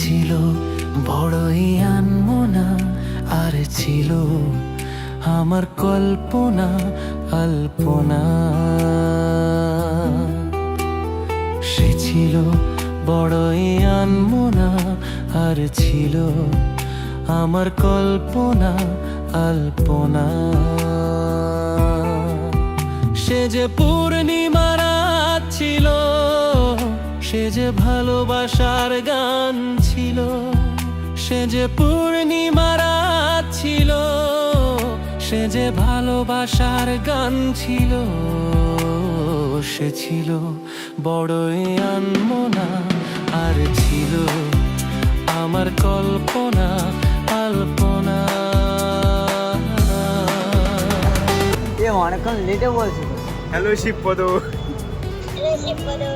ছিল বড়ই আনমনা, আর ছিল আমার কল্পনা আলপনা। সে ছিল বড়ই আনমনা, আর ছিল আমার কল্পনা আলপনা। সে যে পূর্ণিমা রাত ছিল, সে যে ভালোবাসার গান ছিল। সে যে পূর্ণিমা রাত ছিল, সে যে ভালোবাসার গান ছিল। সে ছিল বড়ই আনমনা, আর ছিল আমার কল্পনা আলপনা। অনেকক্ষণ লেটে বলছি তো। হ্যালো শিবপদ। Hello, Shipado.